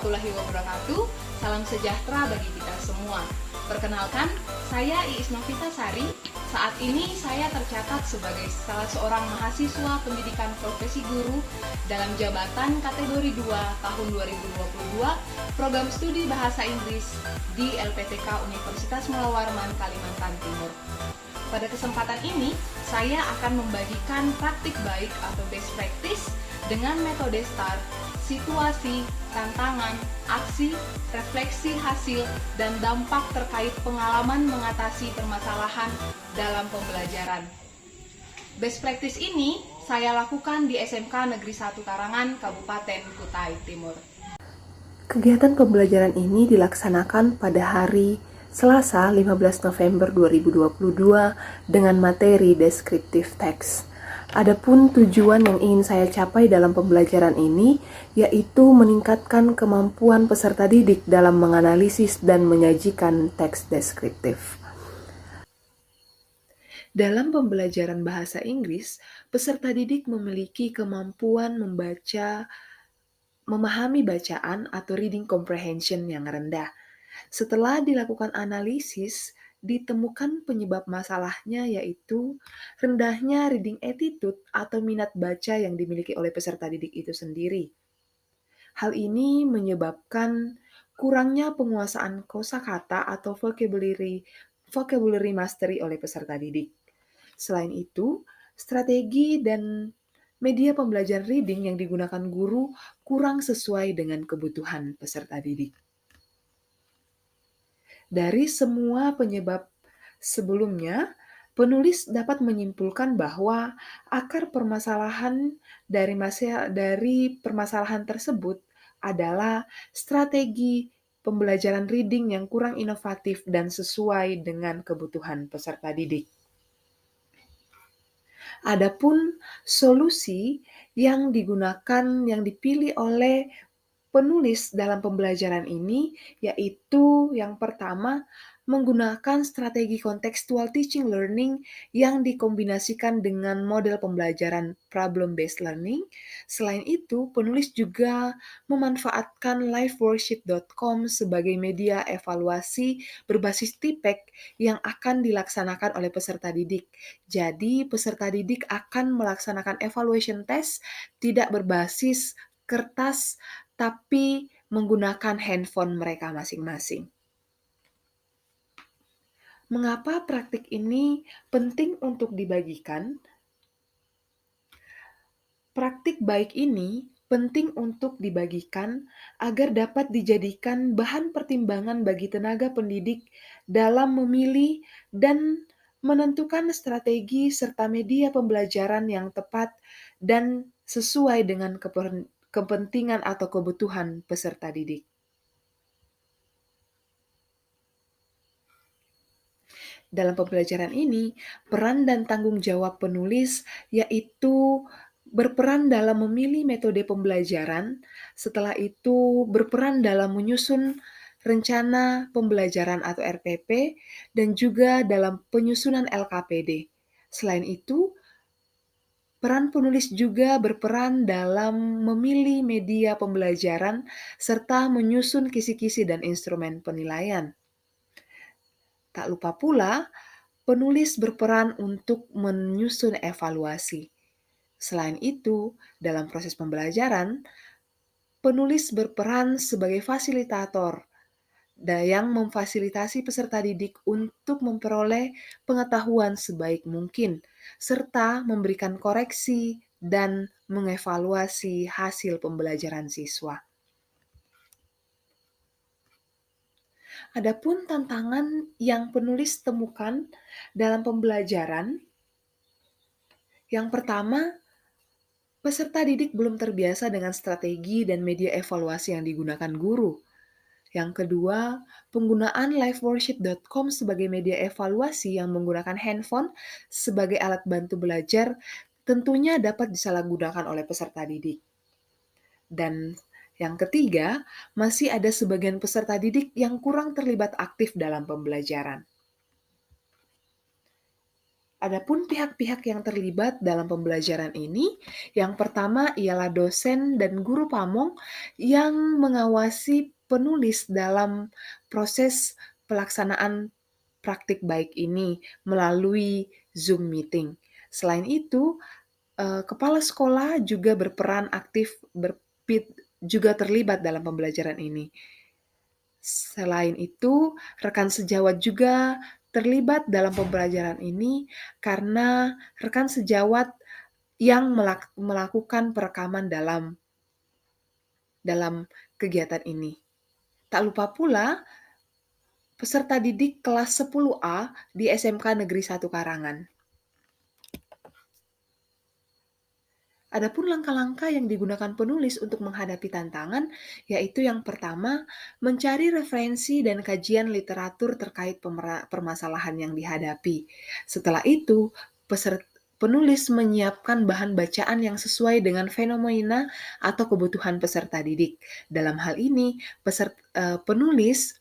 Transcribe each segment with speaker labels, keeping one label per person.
Speaker 1: warahmatullahi wabarakatuh. Salam sejahtera bagi kita semua. Perkenalkan, saya Iis Novita Sari. Saat ini saya tercatat sebagai salah seorang mahasiswa pendidikan profesi guru dalam jabatan kategori 2 tahun 2022 program studi bahasa Inggris di LPTK Universitas Mula Warman, Kalimantan Timur. Pada kesempatan ini, saya akan membagikan praktik baik atau best practice dengan metode STAR, situasi, tantangan, aksi, refleksi hasil, dan dampak terkait pengalaman mengatasi permasalahan dalam pembelajaran. Best practice ini saya lakukan di SMK Negeri 1 Karangan, Kabupaten Kutai Timur.
Speaker 2: Kegiatan pembelajaran ini dilaksanakan pada hari Selasa 15 November 2022 dengan materi descriptive text. Adapun tujuan yang ingin saya capai dalam pembelajaran ini yaitu meningkatkan kemampuan peserta didik dalam menganalisis dan menyajikan teks deskriptif. Dalam pembelajaran bahasa Inggris, peserta didik memiliki kemampuan memahami bacaan atau reading comprehension yang rendah. Setelah dilakukan analisis, ditemukan penyebab masalahnya yaitu rendahnya reading attitude atau minat baca yang dimiliki oleh peserta didik itu sendiri. Hal ini menyebabkan kurangnya penguasaan kosakata atau vocabulary mastery oleh peserta didik. Selain itu, strategi dan media pembelajaran reading yang digunakan guru kurang sesuai dengan kebutuhan peserta didik. Dari semua penyebab sebelumnya, penulis dapat menyimpulkan bahwa akar permasalahan dari permasalahan tersebut adalah strategi pembelajaran reading yang kurang inovatif dan sesuai dengan kebutuhan peserta didik. Adapun solusi yang dipilih oleh penulis dalam pembelajaran ini yaitu yang pertama, menggunakan strategi contextual teaching learning yang dikombinasikan dengan model pembelajaran problem-based learning. Selain itu, penulis juga memanfaatkan liveworksheet.com sebagai media evaluasi berbasis TPEC yang akan dilaksanakan oleh peserta didik. Jadi, peserta didik akan melaksanakan evaluation test tidak berbasis kertas tapi menggunakan handphone mereka masing-masing. Mengapa praktik ini penting untuk dibagikan? Praktik baik ini penting untuk dibagikan agar dapat dijadikan bahan pertimbangan bagi tenaga pendidik dalam memilih dan menentukan strategi serta media pembelajaran yang tepat dan sesuai dengan kepentingan atau kebutuhan peserta didik. Dalam pembelajaran ini, peran dan tanggung jawab penulis yaitu berperan dalam memilih metode pembelajaran, setelah itu berperan dalam menyusun rencana pembelajaran atau RPP, dan juga dalam penyusunan LKPD. Selain itu, peran penulis juga berperan dalam memilih media pembelajaran serta menyusun kisi-kisi dan instrumen penilaian. Tak lupa pula, penulis berperan untuk menyusun evaluasi. Selain itu, dalam proses pembelajaran, penulis berperan sebagai fasilitator yang memfasilitasi peserta didik untuk memperoleh pengetahuan sebaik mungkin, serta memberikan koreksi dan mengevaluasi hasil pembelajaran siswa. Adapun tantangan yang penulis temukan dalam pembelajaran, yang pertama, peserta didik belum terbiasa dengan strategi dan media evaluasi yang digunakan guru. Yang kedua, penggunaan liveworksheet.com sebagai media evaluasi yang menggunakan handphone sebagai alat bantu belajar tentunya dapat disalahgunakan oleh peserta didik. Dan yang ketiga, masih ada sebagian peserta didik yang kurang terlibat aktif dalam pembelajaran. Adapun pihak-pihak yang terlibat dalam pembelajaran ini, yang pertama ialah dosen dan guru pamong yang mengawasi penulis dalam proses pelaksanaan praktik baik ini melalui Zoom meeting. Selain itu, kepala sekolah juga berperan aktif juga terlibat dalam pembelajaran ini. Selain itu, rekan sejawat juga terlibat dalam pembelajaran ini karena rekan sejawat yang melakukan perekaman dalam kegiatan ini. Tak lupa pula peserta didik kelas 10A di SMK Negeri 1 Karangan. Adapun langkah-langkah yang digunakan penulis untuk menghadapi tantangan, yaitu yang pertama, mencari referensi dan kajian literatur terkait permasalahan yang dihadapi. Setelah itu, penulis menyiapkan bahan bacaan yang sesuai dengan fenomena atau kebutuhan peserta didik. Dalam hal ini, penulis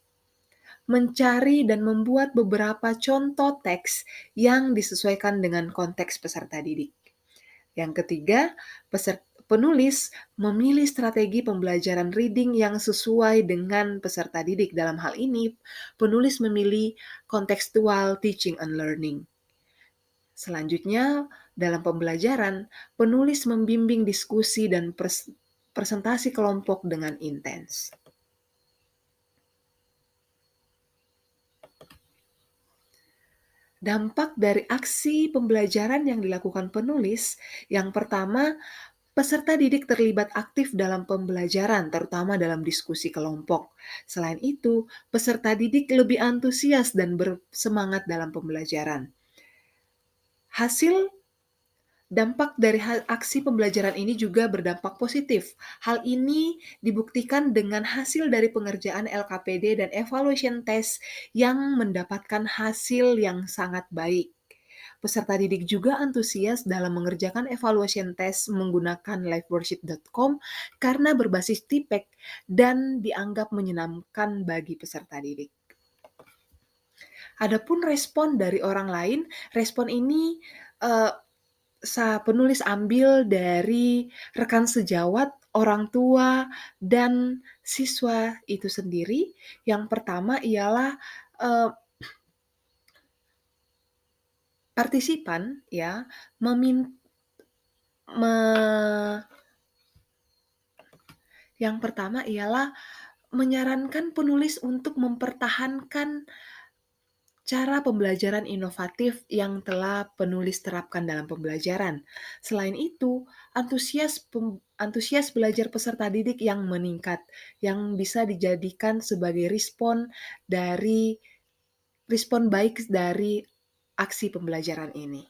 Speaker 2: mencari dan membuat beberapa contoh teks yang disesuaikan dengan konteks peserta didik. Yang ketiga, penulis memilih strategi pembelajaran reading yang sesuai dengan peserta didik. Dalam hal ini, penulis memilih contextual teaching and learning. Selanjutnya, dalam pembelajaran, penulis membimbing diskusi dan presentasi kelompok dengan intens. Dampak dari aksi pembelajaran yang dilakukan penulis, yang pertama, peserta didik terlibat aktif dalam pembelajaran, terutama dalam diskusi kelompok. Selain itu, peserta didik lebih antusias dan bersemangat dalam pembelajaran. Dampak dari aksi pembelajaran ini juga berdampak positif. Hal ini dibuktikan dengan hasil dari pengerjaan LKPD dan evaluation test yang mendapatkan hasil yang sangat baik. Peserta didik juga antusias dalam mengerjakan evaluation test menggunakan liveworksheet.com karena berbasis TPEC dan dianggap menyenangkan bagi peserta didik. Adapun respon dari orang lain, respon ini penulis ambil dari rekan sejawat, orang tua, dan siswa itu sendiri. Yang pertama ialah partisipan ya yang pertama ialah menyarankan penulis untuk mempertahankan cara pembelajaran inovatif yang telah penulis terapkan dalam pembelajaran. Selain itu, antusias belajar peserta didik yang meningkat, yang bisa dijadikan sebagai respon baik dari aksi pembelajaran ini.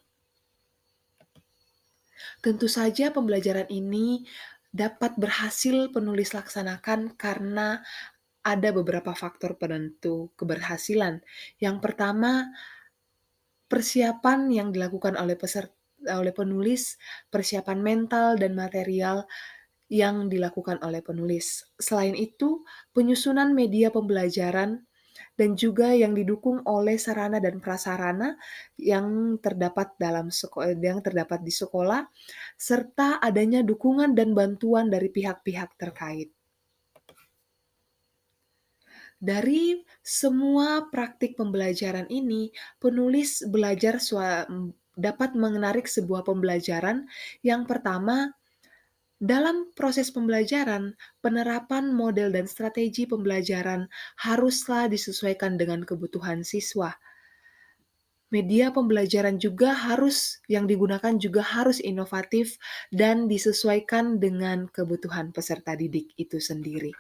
Speaker 2: Tentu saja pembelajaran ini dapat berhasil penulis laksanakan karena ada beberapa faktor penentu keberhasilan. Yang pertama, persiapan yang dilakukan oleh penulis, persiapan mental dan material yang dilakukan oleh penulis. Selain itu, penyusunan media pembelajaran dan juga yang didukung oleh sarana dan prasarana yang terdapat di sekolah, serta adanya dukungan dan bantuan dari pihak-pihak terkait. Dari semua praktik pembelajaran ini, penulis dapat menarik sebuah pembelajaran. Yang pertama, dalam proses pembelajaran, penerapan model dan strategi pembelajaran haruslah disesuaikan dengan kebutuhan siswa. Media pembelajaran yang digunakan juga harus inovatif dan disesuaikan dengan kebutuhan peserta didik itu sendiri.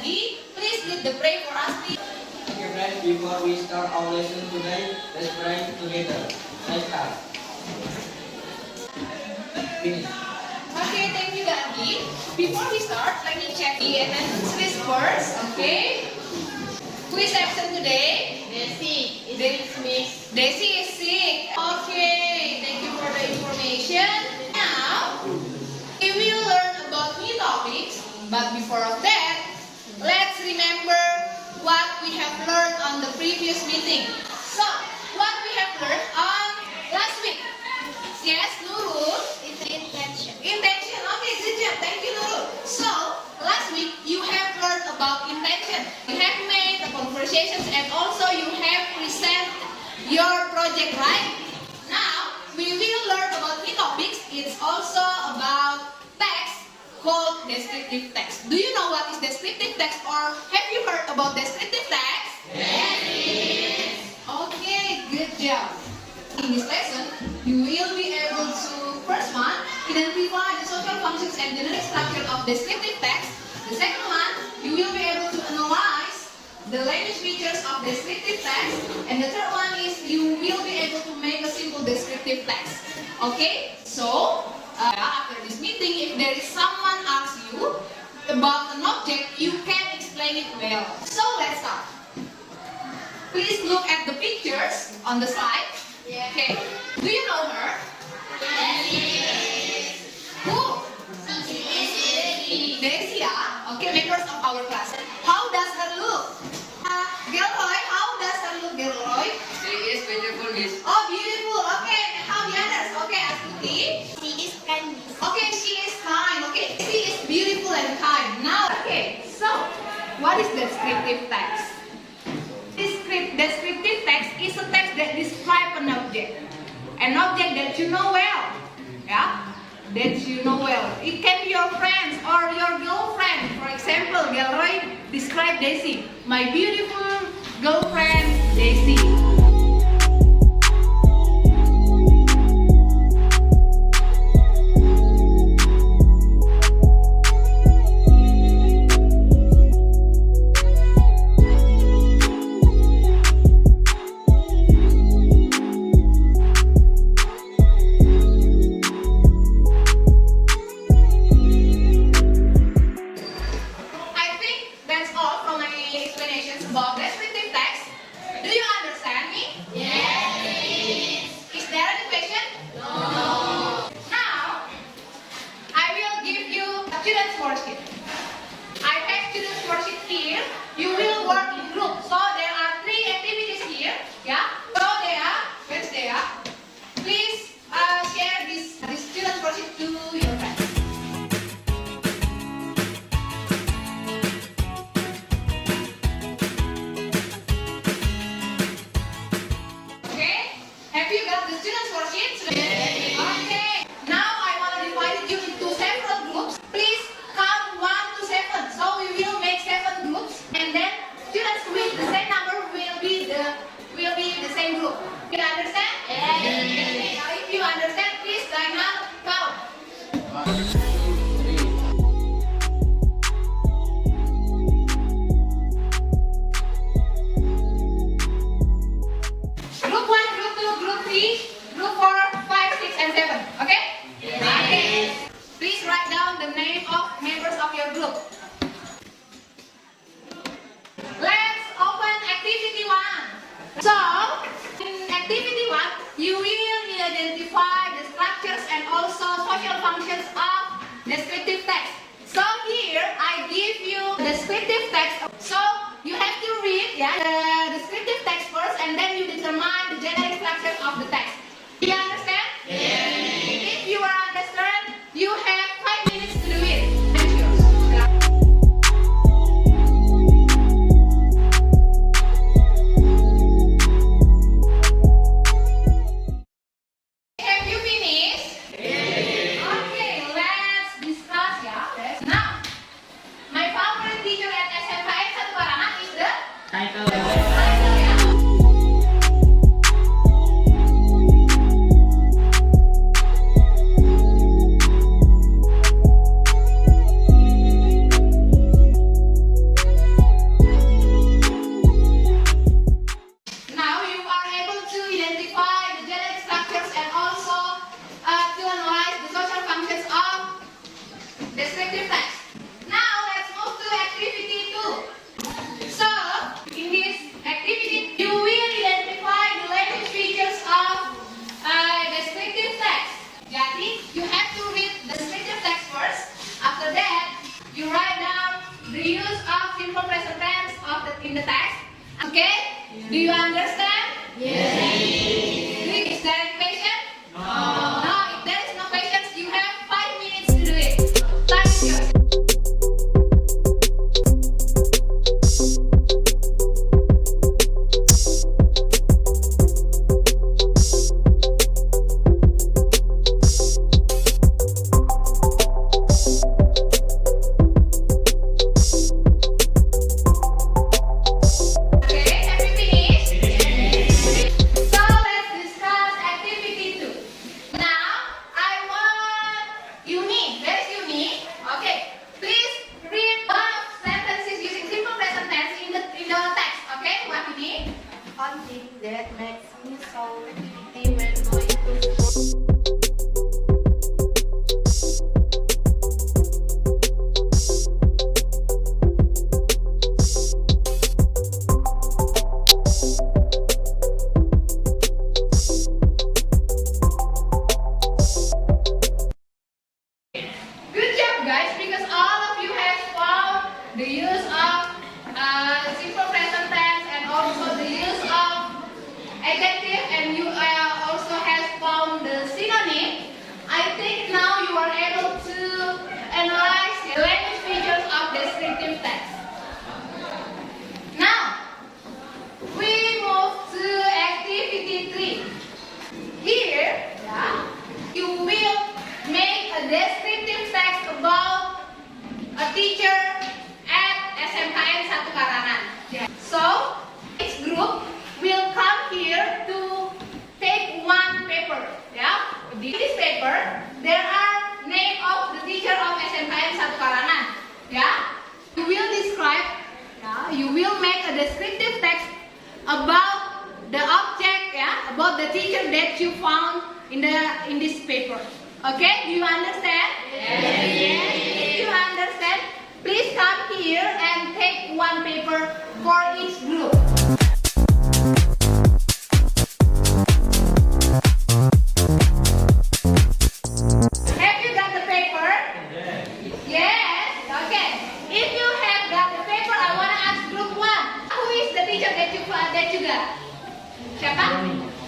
Speaker 1: ready, please lead the prayer for us, please.
Speaker 3: Okay, friends, before we start our lesson today, let's pray together. Let's start. Finish.
Speaker 1: Okay, thank you, Gandhi. Before we start, let me check the attendance list first, okay? Who is absent today?
Speaker 4: Desi is sick.
Speaker 1: Desi is sick. Okay, thank you for the information. Now, we will learn about new topics, but before of that, let's remember what we have learned on the previous meeting. So, what we have learned on last week? Yes, Nurul?
Speaker 4: It's intention.
Speaker 1: Intention. Okay, good job. Thank you, Nurul. So, last week you have learned about intention. You have made the conversations and also you have present your project, right? Now, we will learn about new topics. It's also about text called descriptive text. Do you know what is descriptive text or have you heard about descriptive text? Yes. Okay, good job. In this lesson, you will be able to, first one, identify the social functions and generic structure of descriptive text. The second one, you will be able to analyze the language features of descriptive text. And the third one is you will be able to make a simple descriptive text. Okay? So, after this meeting, if there is someone asks you about an object, you can explain it well. So, let's start. Please look at the pictures on the slide.
Speaker 4: Yeah.
Speaker 1: Okay. Do you know her? Who? Desi, yeah? Okay, members of our class. How does her look? Gilroy, how does her look, Gilroy?
Speaker 3: She is beautiful, Miss.
Speaker 1: Oh, beautiful. Okay, how the others? Okay, Astuti.
Speaker 4: She is kind.
Speaker 1: Okay, she is kind. Okay, she is beautiful and kind. Now, okay, so, what is descriptive text? Descriptive text is a text that describes an object. An object that you know well. Yeah? That you know well. It can be your friends or your girlfriend. For example, Gilroy described Desi. My beautiful girlfriend, Desi. I think that's all from my explanations about descriptive text. Do you understand me?
Speaker 4: Yes.
Speaker 1: Is there any question? No. Now, I will give you a student's worksheet. I have student's worksheet here. You will work in groups. So there are 3 activities here. Yeah. So they are, where's they are? Please share this student's worksheet to your friends. Okay? Have you got the students' worksheets?
Speaker 4: Yes.
Speaker 1: Okay. Now I want to divide you into several groups. Please count 1 to 7. So we will make 7 groups, and then students with the same number will be the same group. You understand?
Speaker 4: Yes.
Speaker 1: Okay. Now if you understand, please right now count.
Speaker 3: 1, 2, 3.
Speaker 1: Group 1, group 2, group 3, group 4, 5, 6, and 7. Okay?
Speaker 4: Yes.
Speaker 1: Okay. Please write down the name of members of your group. Let's open activity 1. So, in activity 1, you will identify the structures and also social functions of descriptive text. So here, I give you descriptive text. So, you have to read the descriptive text first and then you determine the generic structure of the text. Do you understand?
Speaker 4: Yes.
Speaker 1: If you understand, you have 5 minutes to do it. Thank you. Have you finished?
Speaker 4: Yes.
Speaker 1: Okay, let's the use of simple present tense and also the use of adjective, and you also have found the synonym. I think now you are able to analyze the language features of descriptive text. Now, we move to activity 3. Here, you will make a descriptive text about a teacher at SMKN 1 Karangan. So, each group will come here to take one paper. In this paper, there are name of the teacher of SMKN 1 Karangan. You will describe. You will make a descriptive text about the object, about the teacher that you found in this paper. Okay, do you understand? Yes. If you understand, please come here and take one paper for each group. Have you got the paper? Yes. Okay. If you have got the paper, I want to ask group 1. Who is the teacher that you got? Siapa?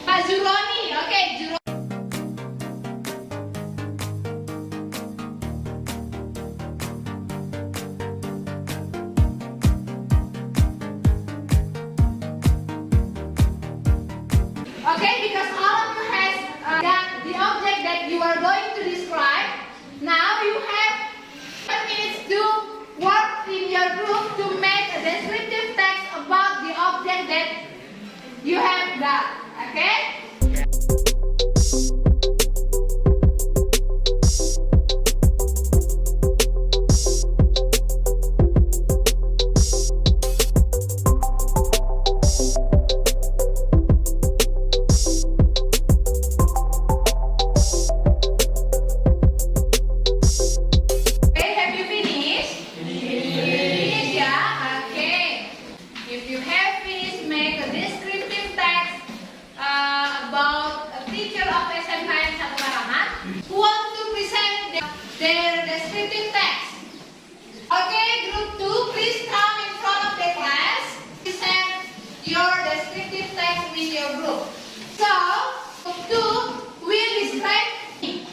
Speaker 1: Pak Zuroni. Okay, Zuroni. Okay, because all of you has got the object that you are going to describe. Now you have 5 minutes to work in your group to make a descriptive text about the object that you have got. Okay? Their descriptive text. Okay, group 2, please come in front of the class. Present your descriptive text with your group. So, group 2 will describe me.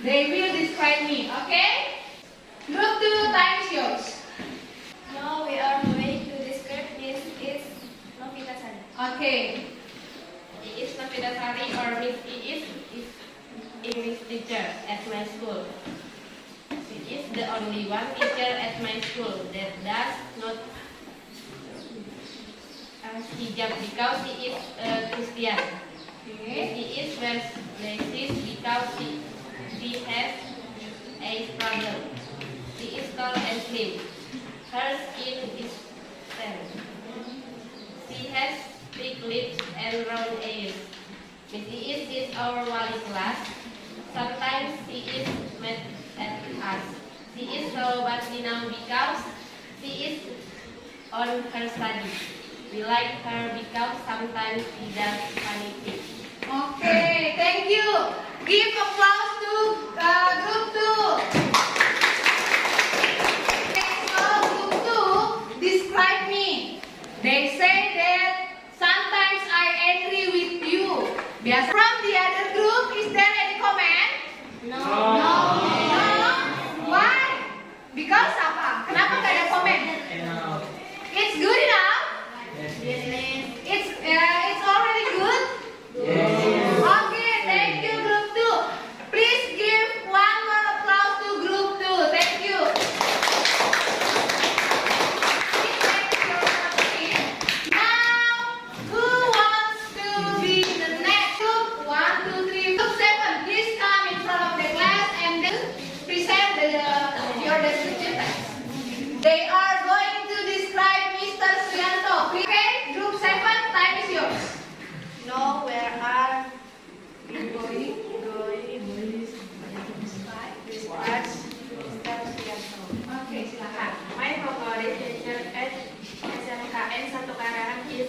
Speaker 1: They will describe me, okay? Group 2, time is yours.
Speaker 4: Now we are going to describe Miss Novita Sari.
Speaker 1: Okay.
Speaker 5: Is Novita Sari or Miss is English teacher at my school. She is the only one teacher at my school that does not hijab because she is Christian. She is wears glasses because she has a struggle. She is tall and slim. Her skin is tan. She has thick lips and round ears. Mrs. is our wali class. Sometimes she is mad at us. She is so badly now because she is on her study. We like her because sometimes she does funny things.
Speaker 1: Okay, thank you. Give applause to group 2. Okay, so group 2 describe me. They say that sometimes I agree with you. From the other group, is there any comment?
Speaker 4: No.
Speaker 1: No. Why? Because apa? Kenapa nggak ada komen? It's good enough. It's already good. Okay, thank you group 2. Please give one more applause to group 2. Thank you. Now, who wants to be the next group? 1, 2, 3. Group 7, please come in front of the class and then present your description text. They are going to describe Mr. Suyanto. Okay, group 7, time is yours.
Speaker 4: Now where are
Speaker 1: Going.
Speaker 4: describe Mr. Suyanto?
Speaker 1: Oke, silakan.
Speaker 5: My favorite teacher at SMKN 1 Karangan is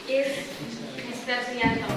Speaker 5: Mr. Suyanto.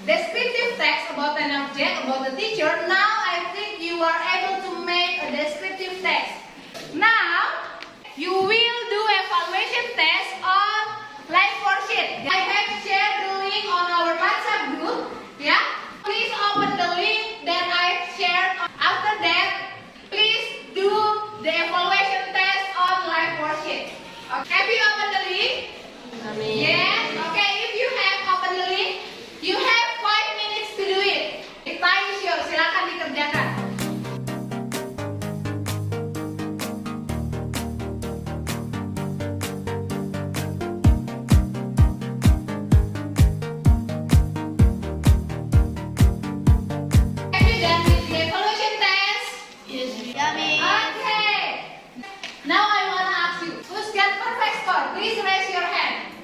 Speaker 1: descriptive text about an object, about the teacher. Now I think you are able to make a descriptive text. Now you will do evaluation test on live worksheet. I have shared the link on our WhatsApp group. Yeah, please open the link that I shared. After that, please do the evaluation test on live worksheet. Okay. Have you opened the link? Yes. Okay. If you have opened the link, you have 5 minutes to do it. The time is yours. Silakan dikerjakan. Have you done with the evaluation test?
Speaker 4: Yes, yummy.
Speaker 1: Okay. Now I want to ask you, who's got perfect score? Please raise your hand.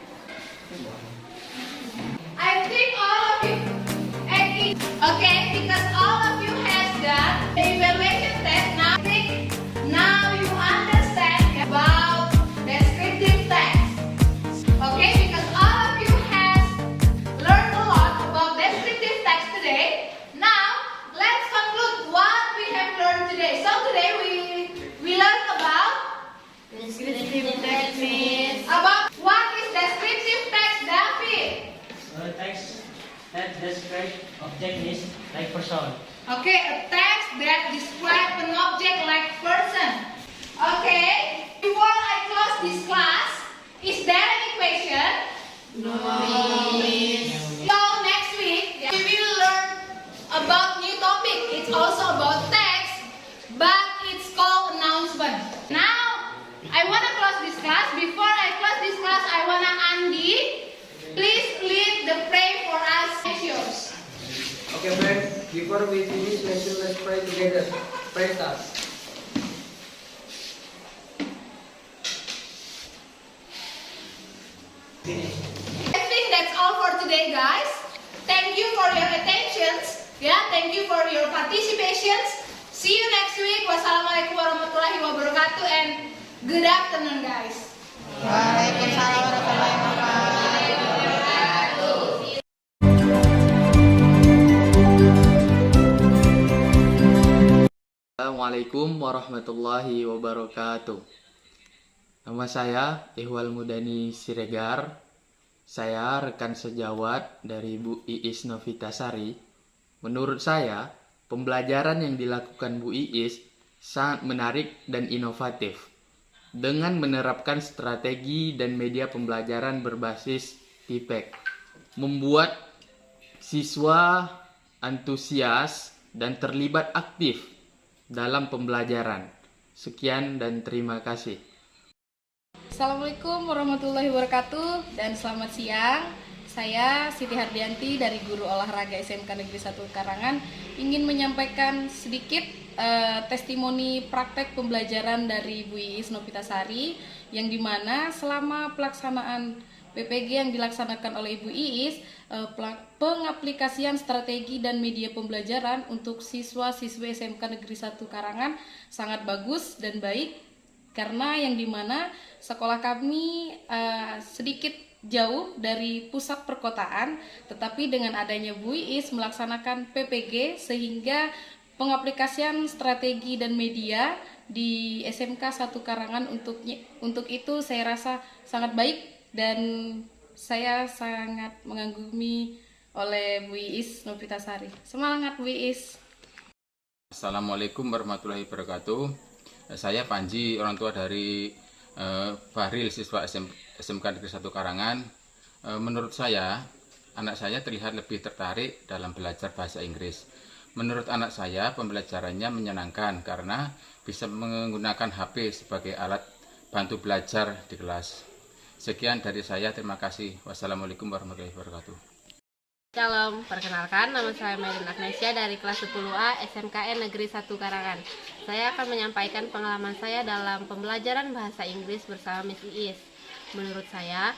Speaker 1: I think all of you. Okay, because all of you has done the evaluation test. Now I think now you understand about descriptive text. Okay, because all of you has learned a lot about descriptive text today. Now let's conclude what we have learned today. So today we learned about
Speaker 4: Descriptive text means
Speaker 1: what is descriptive text, David?
Speaker 3: Text that describes object is like person.
Speaker 1: Okay, a text that describes an object like person. Okay, before I close this class, is there any question?
Speaker 4: no, miss.
Speaker 1: So next week we will learn about new topic. It's also about text, but it's called announcement. Now I wanna close this class. Before I close this class, I wanna Andi, please lead the pray for us. It's yours.
Speaker 3: Okay, friends. Before we finish lesson, let's pray together. Pray start. Finish.
Speaker 1: I think that's all for today, guys. Thank you for your attention. Yeah, thank you for your participation. See you next week. Wassalamualaikum warahmatullahi wabarakatuh and good afternoon, guys.
Speaker 4: Waalaikumsalam warahmatullahi wabarakatuh.
Speaker 6: Assalamualaikum warahmatullahi wabarakatuh. Nama saya Ihwal Mudani Siregar. Saya rekan sejawat dari Bu Iis Novitasari. Menurut saya, pembelajaran yang dilakukan Bu Iis sangat menarik dan inovatif. Dengan menerapkan strategi dan media pembelajaran berbasis TIPEK, membuat siswa antusias dan terlibat aktif dalam pembelajaran. Sekian dan terima kasih.
Speaker 7: Assalamualaikum warahmatullahi wabarakatuh dan selamat siang. Saya Siti Hardianti dari Guru Olahraga SMK Negeri 1 Karangan ingin menyampaikan sedikit testimoni praktek pembelajaran dari Bu Iis Novitasari yang dimana selama pelaksanaan PPG yang dilaksanakan oleh Ibu Iis, pengaplikasian strategi dan media pembelajaran untuk siswa-siswi SMK Negeri 1 Karangan sangat bagus dan baik, karena yang dimana sekolah kami sedikit jauh dari pusat perkotaan, tetapi dengan adanya Bu Iis melaksanakan PPG sehingga pengaplikasian strategi dan media di SMK 1 Karangan untuk itu saya rasa sangat baik. Dan saya sangat mengagumi oleh Bu Iis Novitasari. Semangat Bu Iis.
Speaker 8: Assalamualaikum warahmatullahi wabarakatuh. Saya Panji, orang tua dari Fahril, siswa SMK Negeri 1 Karangan. Menurut saya, anak saya terlihat lebih tertarik dalam belajar bahasa Inggris. Menurut anak saya, pembelajarannya menyenangkan karena bisa menggunakan HP sebagai alat bantu belajar di kelas. Sekian dari saya, terima kasih. Wassalamualaikum warahmatullahi wabarakatuh.
Speaker 5: Shalom, perkenalkan nama saya Merin Agnesia dari kelas 10A SMKN Negeri 1 Karangan. Saya akan menyampaikan pengalaman saya dalam pembelajaran bahasa Inggris bersama Miss Iis. Menurut saya,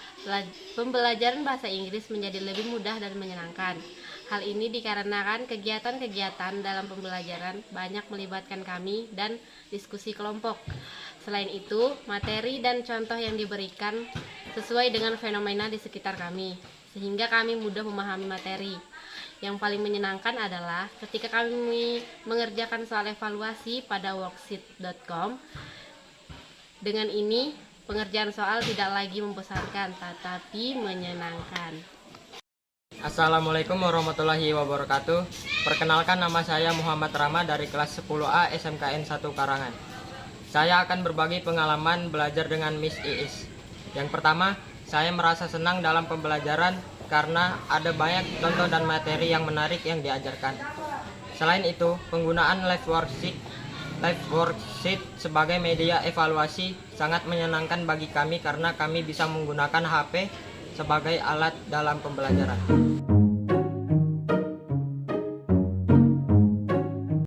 Speaker 5: pembelajaran bahasa Inggris menjadi lebih mudah dan menyenangkan. Hal ini dikarenakan kegiatan-kegiatan dalam pembelajaran banyak melibatkan kami dan diskusi kelompok. Selain itu, materi dan contoh yang diberikan sesuai dengan fenomena di sekitar kami, sehingga kami mudah memahami materi. Yang paling menyenangkan adalah ketika kami mengerjakan soal evaluasi pada worksheet.com. Dengan ini, pengerjaan soal tidak lagi membosankan, tetapi menyenangkan.
Speaker 9: Assalamualaikum warahmatullahi wabarakatuh. Perkenalkan, nama saya Muhammad Rama dari kelas 10A SMKN 1 Karangan. Saya akan berbagi pengalaman belajar dengan Miss Iis. Yang pertama, saya merasa senang dalam pembelajaran karena ada banyak contoh dan materi yang menarik yang diajarkan. Selain itu, penggunaan live worksheet sebagai media evaluasi sangat menyenangkan bagi kami karena kami bisa menggunakan HP sebagai alat dalam pembelajaran.